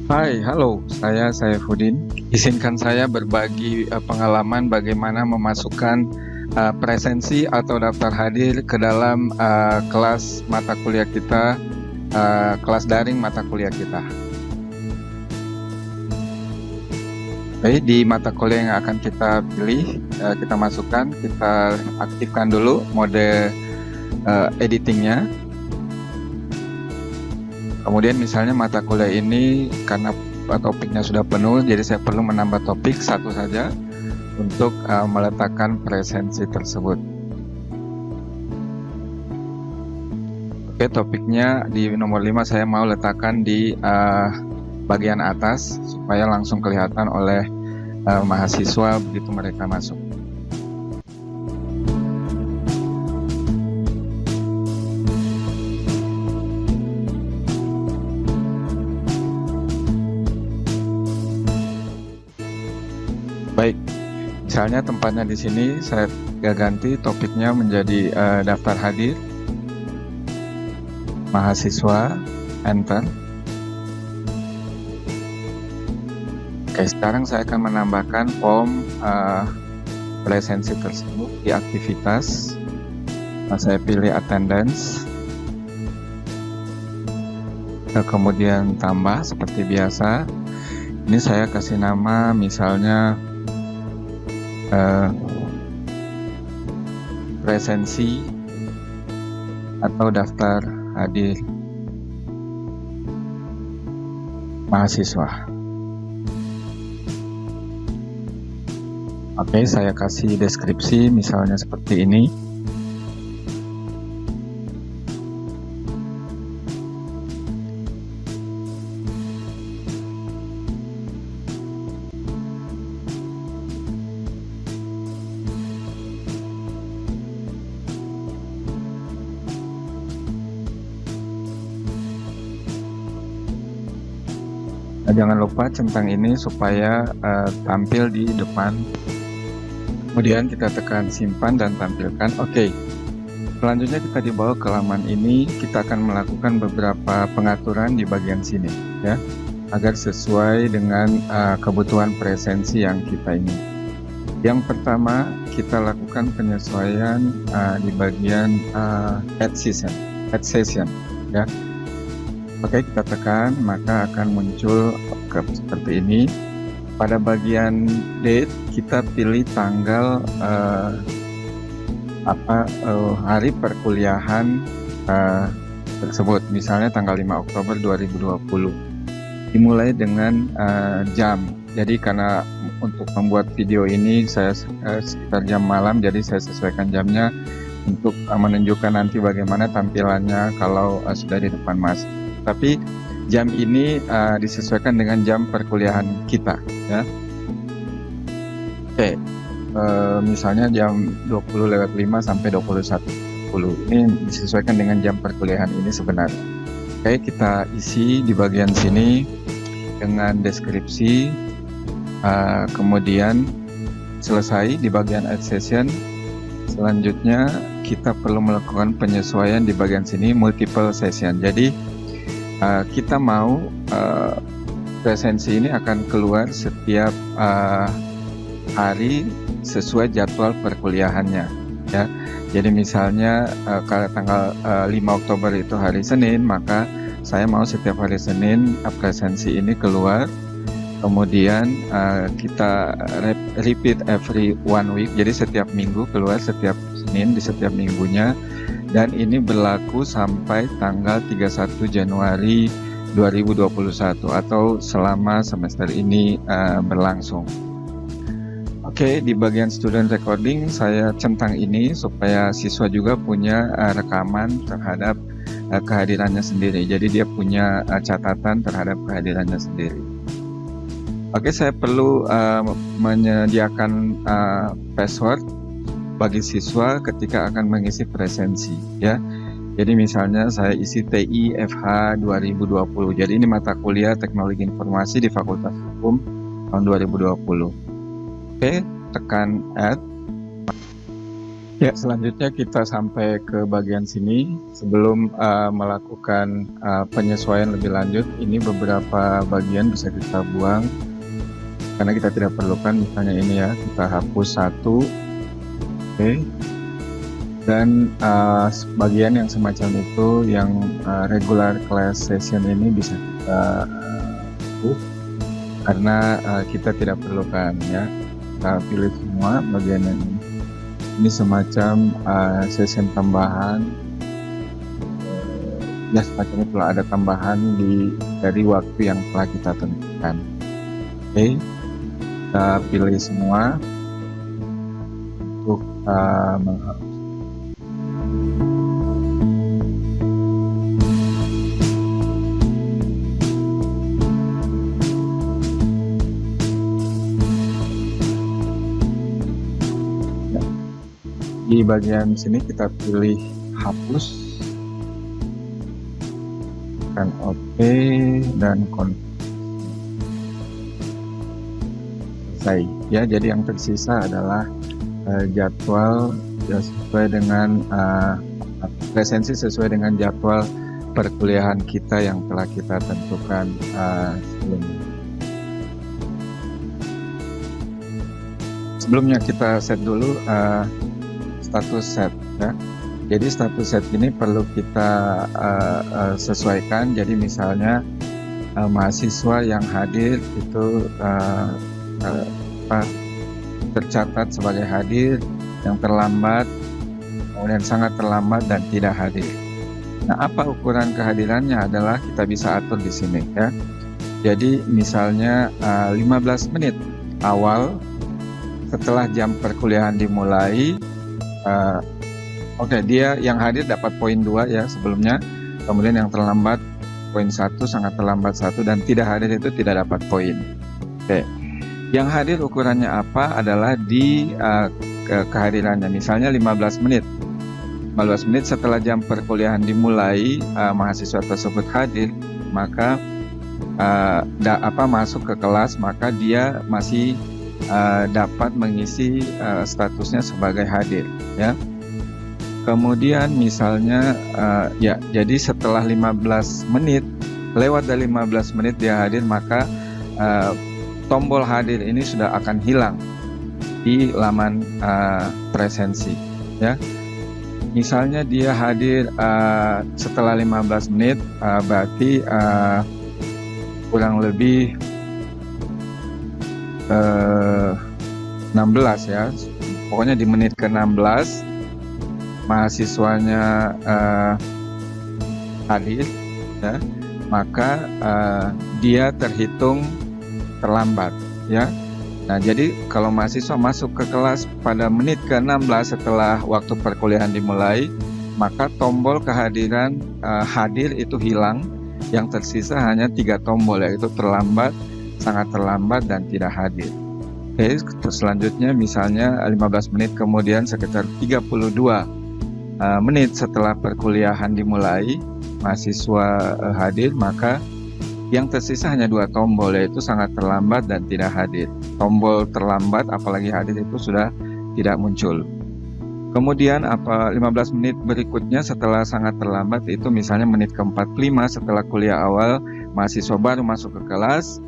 Hai, halo, saya Saifuddin. Izinkan saya berbagi pengalaman bagaimana memasukkan presensi atau daftar hadir ke dalam kelas mata kuliah kita, kelas daring mata kuliah kita. Baik, di mata kuliah yang akan kita pilih, kita masukkan, kita aktifkan dulu mode editingnya. Kemudian misalnya mata kuliah ini karena topiknya sudah penuh, jadi saya perlu menambah topik satu saja untuk meletakkan presensi tersebut. Oke, topiknya di nomor 5 saya mau letakkan di bagian atas supaya langsung kelihatan oleh mahasiswa begitu mereka masuk. Baik, misalnya tempatnya di sini saya ganti topiknya menjadi daftar hadir mahasiswa, enter. Oke, sekarang saya akan menambahkan form presensi tersebut di aktivitas. Saya pilih attendance, kemudian tambah seperti biasa. Ini saya kasih nama misalnya presensi atau daftar hadir mahasiswa. Oke, saya kasih deskripsi misalnya seperti ini. Jangan lupa centang ini supaya tampil di depan. Kemudian kita tekan simpan dan tampilkan. Oke, selanjutnya kita dibawa ke halaman ini. Kita akan melakukan beberapa pengaturan di bagian sini, ya, agar sesuai dengan kebutuhan presensi yang kita ingin. Yang pertama, kita lakukan penyesuaian di bagian add session, ya. Oke, kita tekan, maka akan muncul seperti ini. Pada bagian date, kita pilih tanggal hari perkuliahan tersebut. Misalnya tanggal 5 Oktober 2020. Dimulai dengan jam. Jadi karena untuk membuat video ini saya sekitar jam malam, jadi saya sesuaikan jamnya untuk menunjukkan nanti bagaimana tampilannya kalau sudah di depan Mas. Tapi jam ini disesuaikan dengan jam perkuliahan kita, ya. Oke, misalnya jam 20.05 sampai 21.10. Ini disesuaikan dengan jam perkuliahan ini sebenarnya. Oke, kita isi di bagian sini dengan deskripsi, kemudian selesai di bagian add session. Selanjutnya kita perlu melakukan penyesuaian di bagian sini multiple session. Jadi kita mau presensi ini akan keluar setiap hari sesuai jadwal perkuliahannya, ya. Jadi misalnya kalau tanggal 5 Oktober itu hari Senin, maka saya mau setiap hari Senin presensi ini keluar. Kemudian kita repeat every one week, jadi setiap minggu keluar, setiap Senin di setiap minggunya. Dan ini berlaku sampai tanggal 31 Januari 2021 atau selama semester ini berlangsung. Oke, di bagian student recording saya centang ini supaya siswa juga punya rekaman terhadap kehadirannya sendiri. Jadi dia punya catatan terhadap kehadirannya sendiri. Oke, saya perlu menyediakan password bagi siswa ketika akan mengisi presensi, ya. Jadi misalnya saya isi TIFH 2020. Jadi ini mata kuliah Teknologi Informasi di Fakultas Hukum tahun 2020. Oke, tekan add. Ya, selanjutnya kita sampai ke bagian sini. Sebelum melakukan penyesuaian lebih lanjut, ini beberapa bagian bisa kita buang karena kita tidak perlukan. Misalnya ini ya, kita hapus satu, oke. Dan bagian yang semacam itu, yang regular class session ini bisa kita hapus karena kita tidak perlukan ya. Kita pilih semua bagian ini. Ini semacam session tambahan, ya semacam itulah, ada tambahan dari waktu yang telah kita tentukan. Oke, kita pilih semua untuk menghapus. Di bagian sini kita pilih hapus, dan oke, dan selesai ya. Jadi yang tersisa adalah jadwal ya, sesuai dengan presensi sesuai dengan jadwal perkuliahan kita yang telah kita tentukan sebelumnya. Sebelumnya kita set dulu status set ya. Jadi status set ini perlu kita sesuaikan. Jadi misalnya mahasiswa yang hadir itu tercatat sebagai hadir, yang terlambat, kemudian sangat terlambat, dan tidak hadir. Nah, apa ukuran kehadirannya adalah kita bisa atur di sini ya. Jadi misalnya 15 menit awal setelah jam perkuliahan dimulai, oke, dia yang hadir dapat poin 2 ya sebelumnya, kemudian yang terlambat poin 1, sangat terlambat 1, dan tidak hadir itu tidak dapat poin. Oke, yang hadir ukurannya apa adalah di kehadirannya. Misalnya 15 menit setelah jam perkuliahan dimulai, mahasiswa tersebut hadir, maka masuk ke kelas, maka dia masih dapat mengisi statusnya sebagai hadir ya. Kemudian misalnya ya, jadi setelah 15 menit, lewat dari 15 menit dia hadir, maka tombol hadir ini sudah akan hilang di laman presensi ya. Misalnya dia hadir setelah 15 menit, berarti kurang lebih 16 ya, pokoknya di menit ke-16 mahasiswanya hadir ya, maka dia terhitung terlambat ya. Nah, jadi kalau mahasiswa masuk ke kelas pada menit ke-16 setelah waktu perkuliahan dimulai, maka tombol kehadiran hadir itu hilang. Yang tersisa hanya 3 tombol, yaitu terlambat, sangat terlambat, dan tidak hadir. Oke, selanjutnya misalnya 15 menit kemudian, sekitar 32 menit setelah perkuliahan dimulai, mahasiswa hadir, maka yang tersisa hanya 2 tombol, yaitu sangat terlambat dan tidak hadir. Tombol terlambat apalagi hadir itu sudah tidak muncul. Kemudian 15 menit berikutnya setelah sangat terlambat, itu misalnya menit ke-45 setelah kuliah awal, mahasiswa baru masuk ke kelas,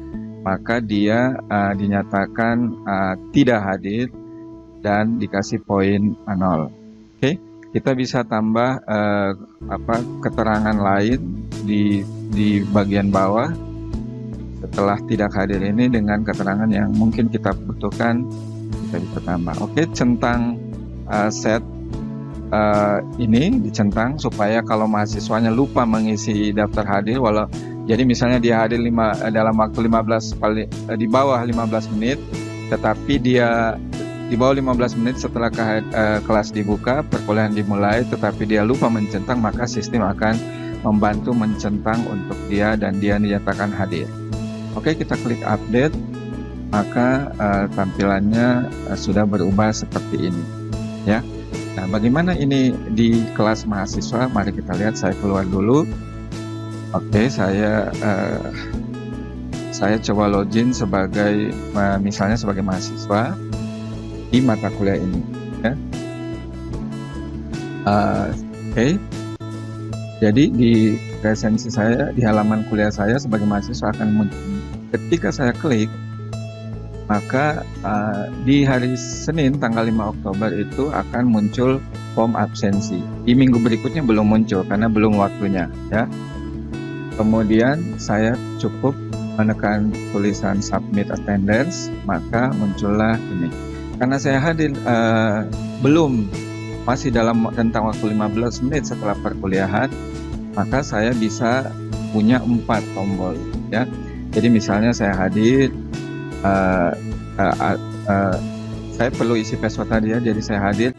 maka dia dinyatakan tidak hadir dan dikasih poin 0. Oke, kita bisa tambah keterangan lain di bagian bawah setelah tidak hadir ini dengan keterangan yang mungkin kita butuhkan, kita bisa tambah. Oke, centang set ini dicentang supaya kalau mahasiswanya lupa mengisi daftar hadir, jadi misalnya dia hadir dalam waktu 15 di bawah 15 menit, tetapi dia di bawah 15 menit setelah kelas dibuka, perkuliahan dimulai, tetapi dia lupa mencentang, maka sistem akan membantu mencentang untuk dia dan dia dinyatakan hadir. Oke, kita klik update, maka tampilannya sudah berubah seperti ini ya. Nah, bagaimana ini di kelas mahasiswa? Mari kita lihat. Saya keluar dulu. Oke, saya coba login misalnya sebagai mahasiswa di mata kuliah ini ya. Oke. Jadi di presensi saya, di halaman kuliah saya sebagai mahasiswa akan muncul. Ketika saya klik, maka di hari Senin tanggal 5 Oktober itu akan muncul form absensi. Di minggu berikutnya belum muncul karena belum waktunya, ya. Kemudian saya cukup menekan tulisan submit attendance, maka muncullah ini. Karena saya hadir masih dalam rentang waktu 15 menit setelah perkuliahan, maka saya bisa punya 4 tombol, ya. Jadi misalnya saya hadir, saya perlu isi password tadi, ya. Jadi saya hadir.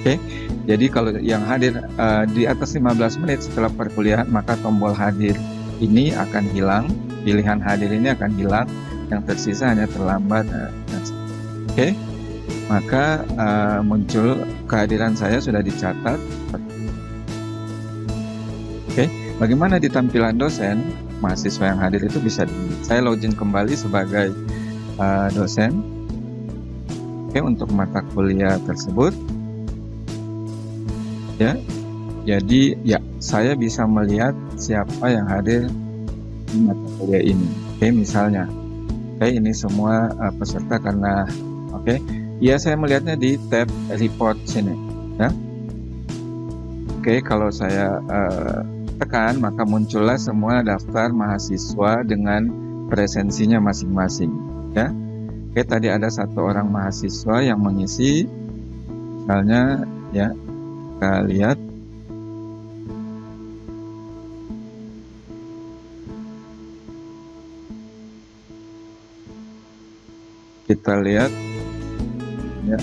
Oke. Jadi kalau yang hadir di atas 15 menit setelah perkuliahan, maka tombol hadir ini akan hilang, pilihan hadir ini akan hilang, yang tersisa hanya terlambat. Oke, maka muncul kehadiran saya sudah dicatat. Oke, bagaimana di tampilan dosen, mahasiswa yang hadir itu bisa saya login kembali sebagai dosen. Oke, untuk mata kuliah tersebut. Ya, jadi ya saya bisa melihat siapa yang hadir di mata kuliah ini. Oke, misalnya, oke ini semua peserta karena, oke, ya saya melihatnya di tab report sini, ya. Oke, kalau saya tekan maka muncullah semua daftar mahasiswa dengan presensinya masing-masing, ya. Oke, tadi ada 1 orang mahasiswa yang mengisi, misalnya, ya. Kita lihat, ya.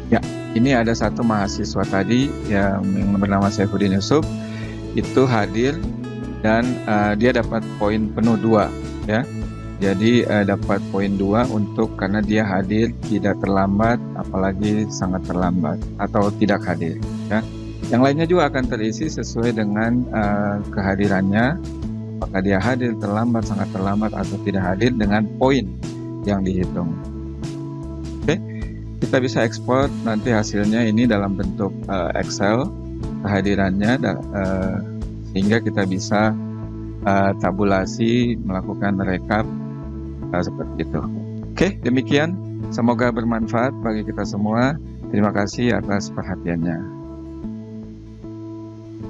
Ya, ini ada 1 mahasiswa tadi yang bernama Saifuddin Yusuf. Itu hadir dan dia dapat poin penuh 2, ya. Jadi dapat poin 2 karena dia hadir tidak terlambat, apalagi sangat terlambat atau tidak hadir, ya. Yang lainnya juga akan terisi sesuai dengan kehadirannya, apakah dia hadir terlambat, sangat terlambat, atau tidak hadir dengan poin yang dihitung. Oke, kita bisa ekspor nanti hasilnya ini dalam bentuk Excel, kehadirannya, sehingga kita bisa tabulasi, melakukan rekap seperti itu. Oke, demikian. Semoga bermanfaat bagi kita semua. Terima kasih atas perhatiannya.